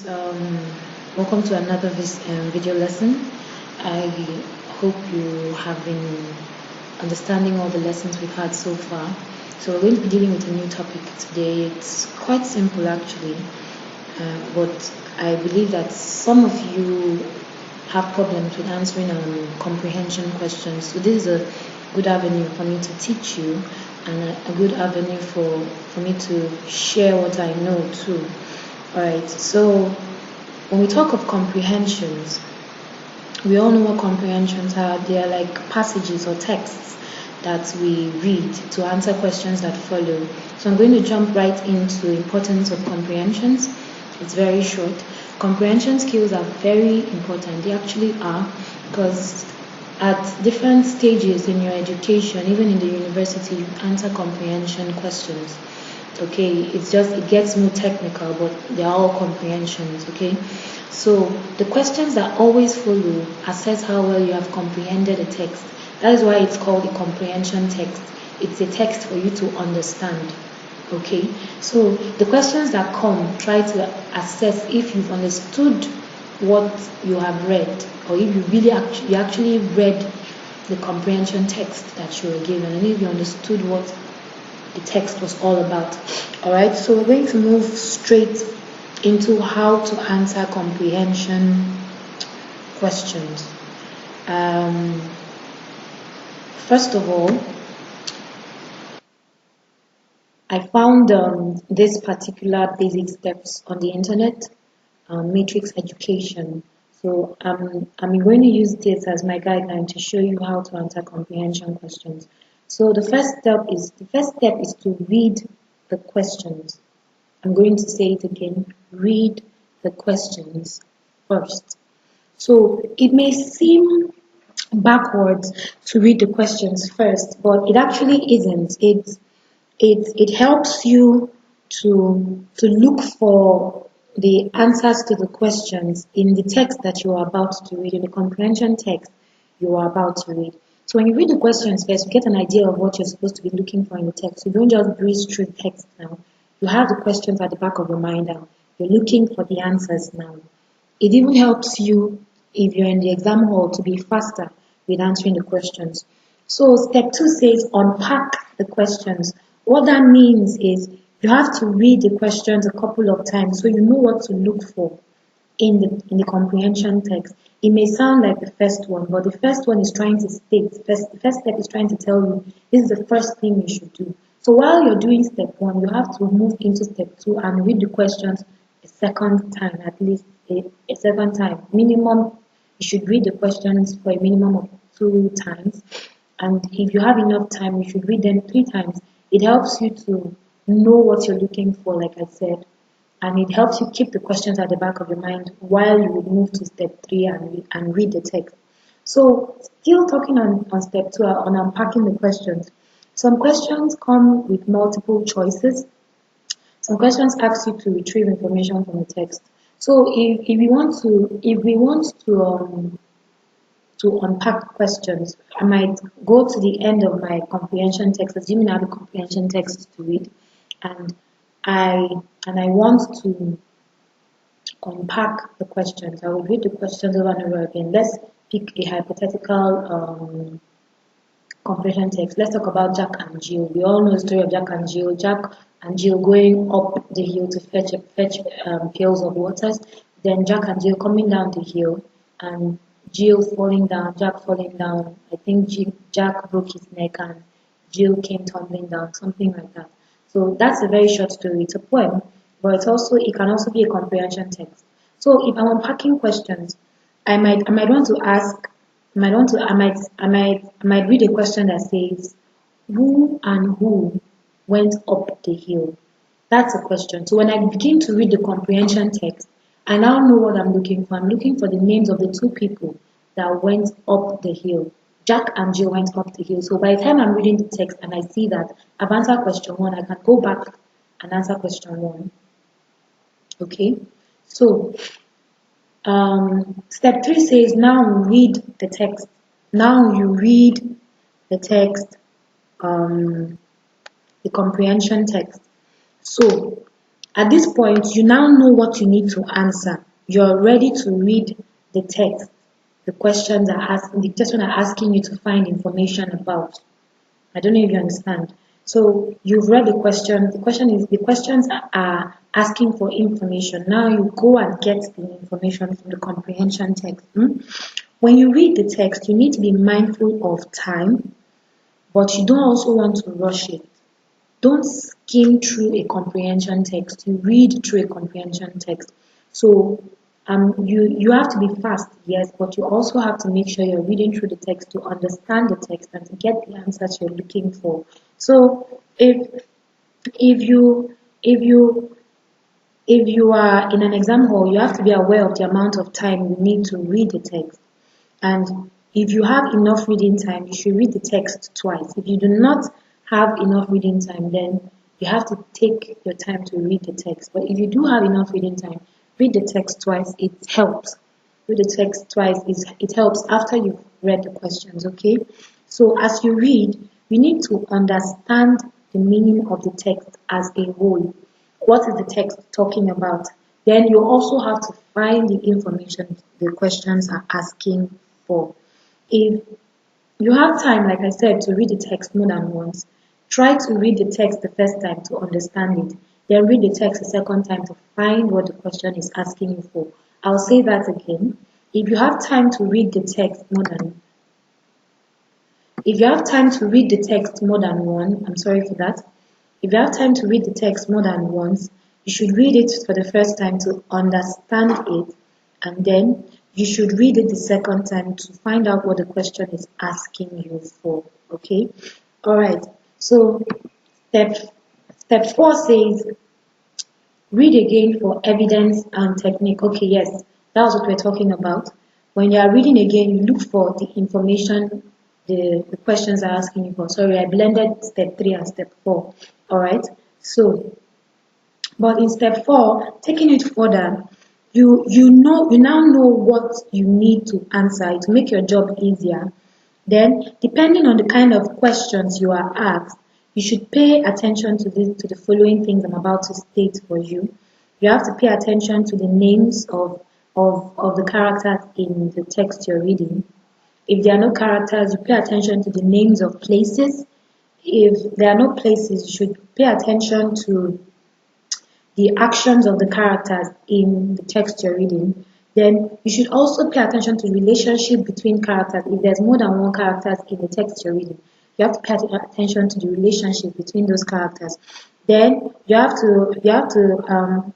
Welcome to another video lesson. I hope you have been understanding all the lessons we've had so far. So we're going to be dealing with a new topic today. It's quite simple actually, but I believe that some of you have problems with answering comprehension questions. So this is a good avenue for me to teach you, and a good avenue for me to share what I know too. Alright, so when we talk of comprehensions, we all know what comprehensions are. They are like passages or texts that we read to answer questions that follow. So I'm going to jump right into the importance of comprehensions. It's very short. Comprehension skills are very important. They actually are, because at different stages in your education, even in the university, you answer comprehension questions. Okay, it gets more technical, but they're all comprehensions. Okay, so the questions that always follow assess how well you have comprehended a text. That is why it's called a comprehension text. It's a text for you to understand. Okay, so the questions that come try to assess if you've understood what you have read, or if you really actually read the comprehension text that you were given, and if you understood what the text was all about. Alright, so we're going to move straight into how to answer comprehension questions. First of all, I found this particular basic steps on the internet, Matrix Education. So I'm going to use this as my guideline to show you how to answer comprehension questions. So the first step is to read the questions. I'm going to say it again. Read the questions first. So it may seem backwards to read the questions first, but it actually isn't. It helps you to look for the answers to the questions in the text that you are about to read, in the comprehension text you are about to read. So when you read the questions first, you get an idea of what you're supposed to be looking for in the text. You don't just breeze through the text now. You have the questions at the back of your mind now. You're looking for the answers now. It even helps you, if you're in the exam hall, to be faster with answering the questions. So step 2 says unpack the questions. What that means is you have to read the questions a couple of times so you know what to look for in the comprehension text. It may sound like the first one, but the first one is trying to state, the first step is trying to tell you this is the first thing you should do. So while you're doing step 1, you have to move into step 2 and read the questions a second time, at least a second time. Minimum, you should read the questions for a minimum of 2 times. And if you have enough time, you should read them 3 times. It helps you to know what you're looking for, like I said. And it helps you keep the questions at the back of your mind while you would move to step 3 and read the text. So still talking on step 2, on unpacking the questions. Some questions come with multiple choices. Some questions ask you to retrieve information from the text. So if we want to unpack questions, I might go to the end of my comprehension text, assuming I have a comprehension text to read, and I want to unpack the questions. I will read the questions over and over again. Let's pick a hypothetical comprehension text. Let's talk about Jack and Jill. We all know the story of Jack and Jill. Jack and Jill going up the hill to fetch pails of waters. Then Jack and Jill coming down the hill, and Jill falling down, Jack falling down. I think Jack broke his neck and Jill came tumbling down, something like that. So that's a very short story. It's a poem, but it can also be a comprehension text. So if I'm unpacking questions, I might want to ask, I might read a question that says, who and who went up the hill? That's a question. So when I begin to read the comprehension text, I now know what I'm looking for. I'm looking for the names of the 2 people that went up the hill. Jack and Jill went up the hill. So by the time I'm reading the text and I see that I've answered question 1, I can go back and answer question 1. Okay? So step 3 says now read the text. Now you read the text, the comprehension text. So At this point, you now know what you need to answer. You're ready to read the text. The question are asking you to find information about. I don't know if you understand. So you've read the question. The questions are asking for information. Now you go and get the information from the comprehension text. When you read the text, you need to be mindful of time, but you don't also want to rush it. Don't skim through a comprehension text. You read through a comprehension text. So you have to be fast, yes, but you also have to make sure you're reading through the text to understand the text and to get the answers you're looking for. So if you if you if you are in an exam hall, you have to be aware of the amount of time you need to read the text. And if you have enough reading time, you should read the text twice. If you do not have enough reading time, then you have to take your time to read the text. But if you do have enough reading time, read the text twice. It helps. Read the text twice. It helps after you've read the questions, okay? So as you read, you need to understand the meaning of the text as a whole. What is the text talking about? Then you also have to find the information the questions are asking for. If you have time, like I said, to read the text more than once, try to read the text the first time to understand it. Then read the text a second time to find what the question is asking you for. I'll say that again. If you have time to read the text more than If you have time to read the text more than one, I'm sorry for that. If you have time to read the text more than once, you should read it for the first time to understand it, and then you should read it the second time to find out what the question is asking you for. Okay? Alright. So step 4 says read again for evidence and technique. Okay, yes, that was what we're talking about. When you are reading again, you look for the information the questions are asking you for. Sorry, I blended step 3 and step 4. Alright, so, but in step 4, taking it further, you now know what you need to answer to make your job easier. Then, depending on the kind of questions you are asked, you should pay attention to the following things I'm about to state for you. You have to pay attention to the names of the characters in the text you're reading. If there are no characters, you pay attention to the names of places. If there are no places, you should pay attention to the actions of the characters in the text you're reading. Then you should also pay attention to the relationship between characters. If there's more than one character in the text you're reading, you have to pay attention to the relationship between those characters. Then you have to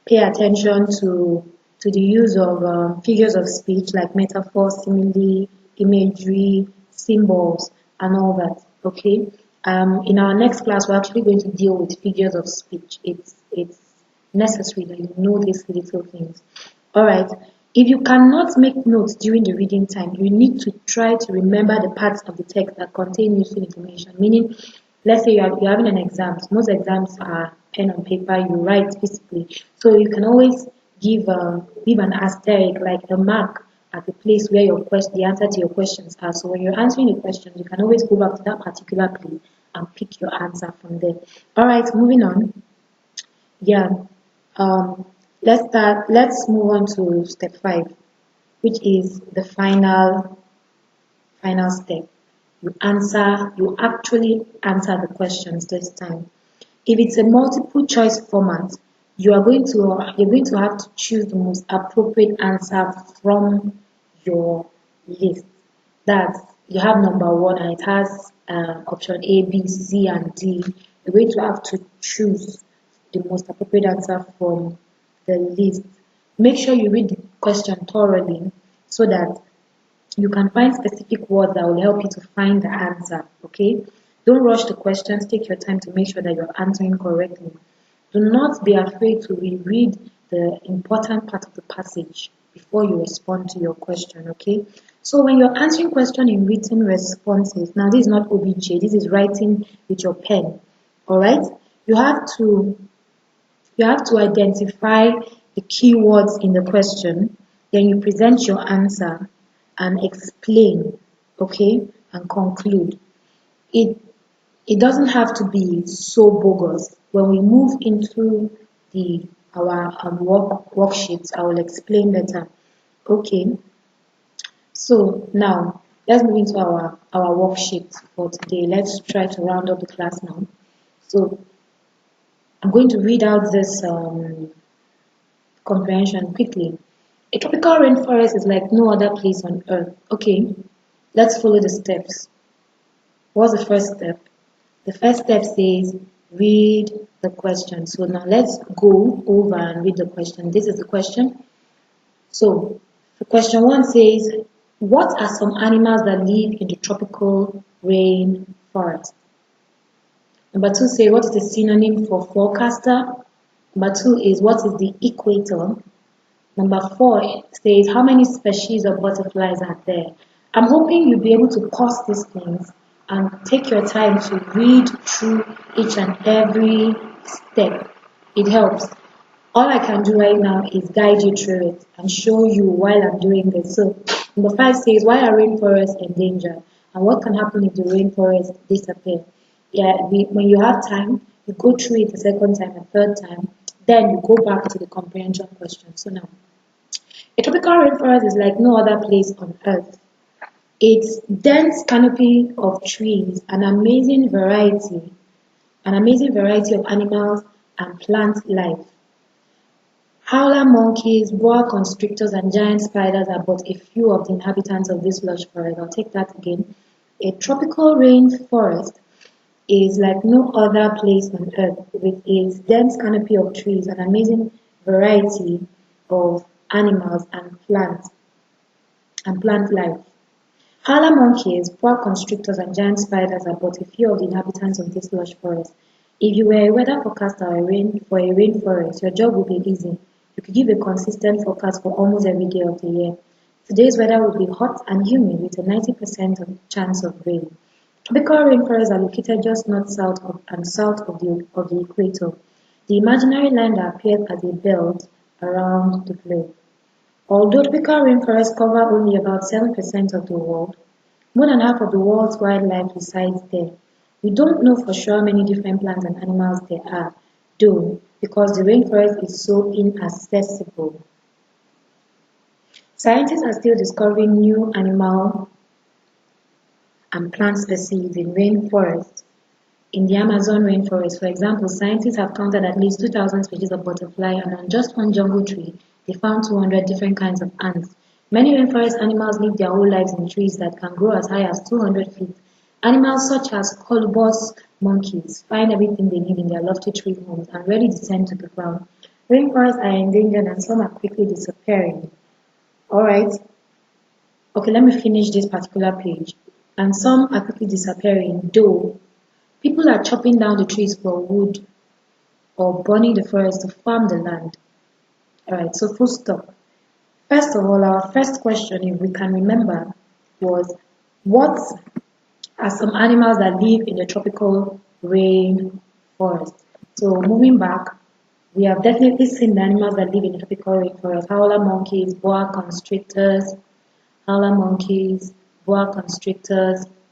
pay attention to the use of figures of speech like metaphor, simile, imagery, symbols, and all that. Okay. In our next class, we're actually going to deal with figures of speech. It's necessary that you know these little things. Alright, if you cannot make notes during the reading time, you need to try to remember the parts of the text that contain useful information. Meaning, let's say you're having an exam. Most exams are pen on paper, you write physically. So you can always give an asterisk, like a mark at the place where the answer to your questions are. So when you're answering the questions, you can always go back to that particular place and pick your answer from there. Alright, moving on. Yeah. Let's move on to step 5, which is the final step. You actually answer the questions this time. If it's a multiple choice format, you're going to have to choose the most appropriate answer from your list. That's, you have number 1 and it has option A, B, C, and D. You're going to have to choose the most appropriate answer from the list. Make sure you read the question thoroughly so that you can find specific words that will help you to find the answer. Okay? Don't rush the questions. Take your time to make sure that you're answering correctly. Do not be afraid to reread the important part of the passage before you respond to your question. Okay? So when you're answering question in written responses, now this is not OBJ. This is writing with your pen. All right? You have to identify the keywords in the question, then you present your answer and explain, okay, and conclude. It doesn't have to be so bogus. When we move into the our worksheets, I will explain better. Okay, so now let's move into our worksheet for today. Let's try to round up the class now. So I'm going to read out this comprehension quickly. A tropical rainforest is like no other place on earth. Okay, let's follow the steps. What's the first step? The first step says read the question. So now let's go over and read the question. This is the question. So the question 1 says, what are some animals that live in the tropical rainforest? Number 2 says, what is the synonym for forecaster? Number 2 is, what is the equator? Number 4 says, how many species of butterflies are there? I'm hoping you'll be able to pause these things and take your time to read through each and every step. It helps. All I can do right now is guide you through it and show you while I'm doing this. So, number 5 says, why are rainforests endangered? And what can happen if the rainforest disappears? Yeah, when you have time, you go through it a second time, a third time, then you go back to the comprehension question. So now, a tropical rainforest is like no other place on earth. Its dense canopy of trees, an amazing variety of animals and plant life. Howler monkeys, boa constrictors, and giant spiders are but a few of the inhabitants of this lush forest. I'll take that again. A tropical rainforest is like no other place on earth, with its dense canopy of trees, an amazing variety of animals and plant life. Howler monkeys, boa constrictors, and giant spiders are but a few of the inhabitants of this lush forest. If you were a weather forecaster for a rainforest, your job would be easy. You could give a consistent forecast for almost every day of the year. Today's weather will be hot and humid with a 90% chance of rain. Tropical rainforests are located just north-south and south of the equator, the imaginary line that appears as a belt around the globe. Although tropical rainforests cover only about 7% of the world, more than half of the world's wildlife resides there. We don't know for sure how many different plants and animals there are, though, because the rainforest is so inaccessible. Scientists are still discovering new animal and plant species in rainforests. In the Amazon rainforest, for example, scientists have counted at least 2,000 species of butterfly, and on just one jungle tree, they found 200 different kinds of ants. Many rainforest animals live their whole lives in trees that can grow as high as 200 feet. Animals such as colobus monkeys find everything they need in their lofty tree homes and rarely descend to the ground. Rainforests are endangered and some are quickly disappearing. Alright, okay, let me finish this particular page. And some are quickly disappearing, though people are chopping down the trees for wood or burning the forest to farm the land. Alright, so full stop. First of all, our first question, if we can remember, was what are some animals that live in the tropical rainforest? So moving back, we have definitely seen the animals that live in the tropical rainforest. Howler monkeys, boa constrictors,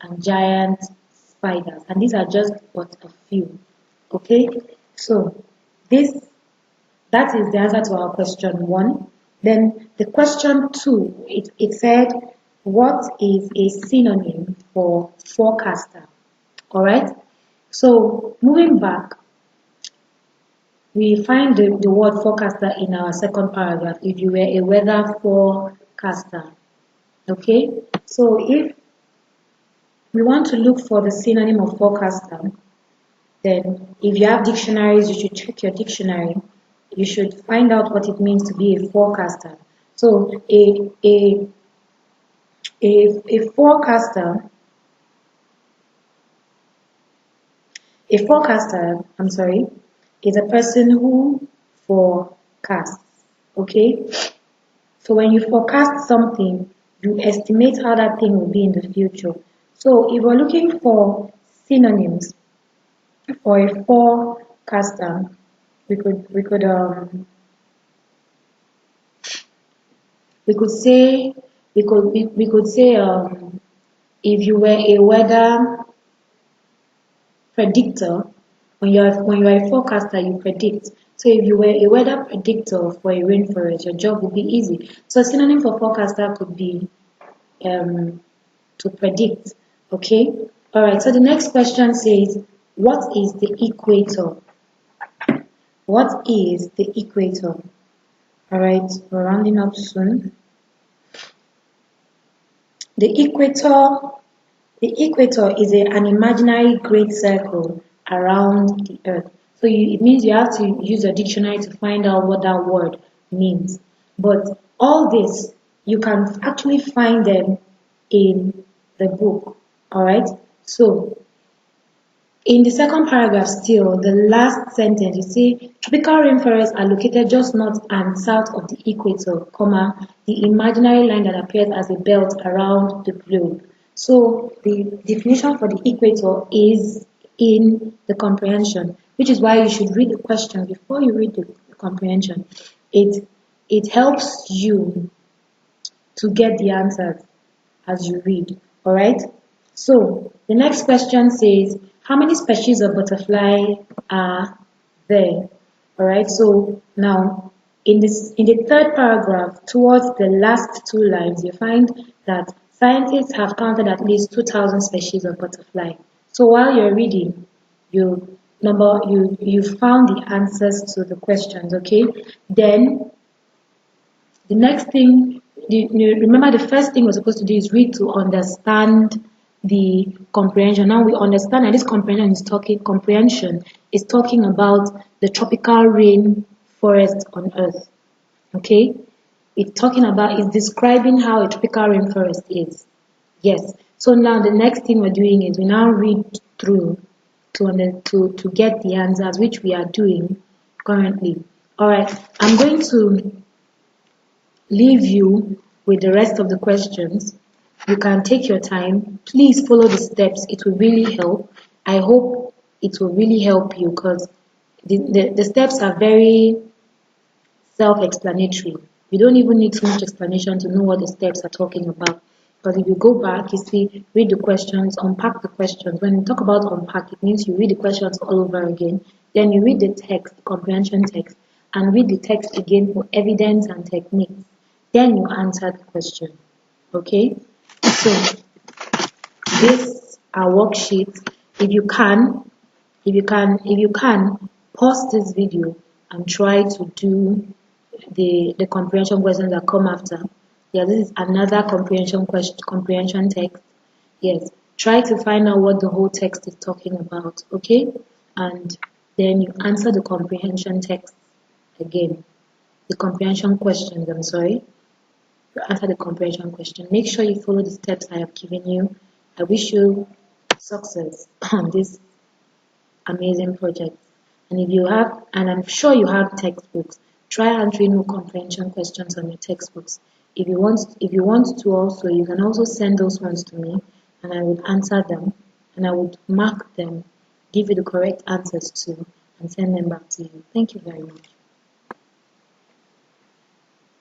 and giant spiders. And these are just but a few. Okay, so that is the answer to our question 1. Then the question 2, it said, what is a synonym for forecaster? Alright, so moving back, we find the word forecaster in our second paragraph. If you were a weather forecaster. Okay, so if we want to look for the synonym of forecaster, then if you have dictionaries, you should check your dictionary. You should find out what it means to be a forecaster. So a forecaster, is a person who forecasts. Okay, so when you forecast something, you estimate how that thing will be in the future. So if we're looking for synonyms for a forecaster, we could say if you were a weather predictor, when you're a forecaster, you predict. So if you were a weather predictor for a rainforest, your job would be easy. So a synonym for forecaster could be to predict. Okay? Alright, so the next question says, what is the equator? What is the equator? Alright, we're rounding up soon. The equator is an imaginary great circle around the earth. So it means you have to use a dictionary to find out what that word means. But all this, you can actually find them in the book. Alright? So in the second paragraph still, the last sentence, you see, tropical rainforests are located just north and south of the equator, comma, the imaginary line that appears as a belt around the globe. So the definition for the equator is in the comprehension, which is why you should read the question before you read the comprehension. It helps you to get the answers as you read. Alright? So the next question says, how many species of butterfly are there? Alright, so now in the third paragraph, towards the last two lines, you find that scientists have counted at least 2,000 species of butterfly. So while you're reading, you found the answers to the questions, okay? Then the next thing, remember the first thing we're supposed to do is read to understand the comprehension. Now we understand that this comprehension is talking about the tropical rain forest on earth. Okay? It's describing how a tropical rainforest is. Yes. So now the next thing we're doing is we now read through to get the answers, which we are doing currently. Alright, I'm going to leave you with the rest of the questions. You can take your time. Please follow the steps. It will really help. I hope it will really help you because the steps are very self-explanatory. You don't even need too much explanation to know what the steps are talking about. Because if you go back, you see, read the questions, unpack the questions. When we talk about unpack, it means you read the questions all over again. Then you read the text, the comprehension text, and read the text again for evidence and techniques. Then you answer the question. Okay? So this are worksheets. If you can, pause this video and try to do the comprehension questions that come after. Yeah, this is another comprehension text. Yes, try to find out what the whole text is talking about. Okay, and then you answer the comprehension text again. The comprehension questions. I'm sorry. Answer the comprehension question. Make sure you follow the steps I have given you. I wish you success on this amazing project. And I'm sure you have textbooks. Try answering more comprehension questions on your textbooks. If you want to also, you can also send those ones to me, and I would answer them, and I would mark them, give you the correct answers to, and send them back to you. Thank you very much.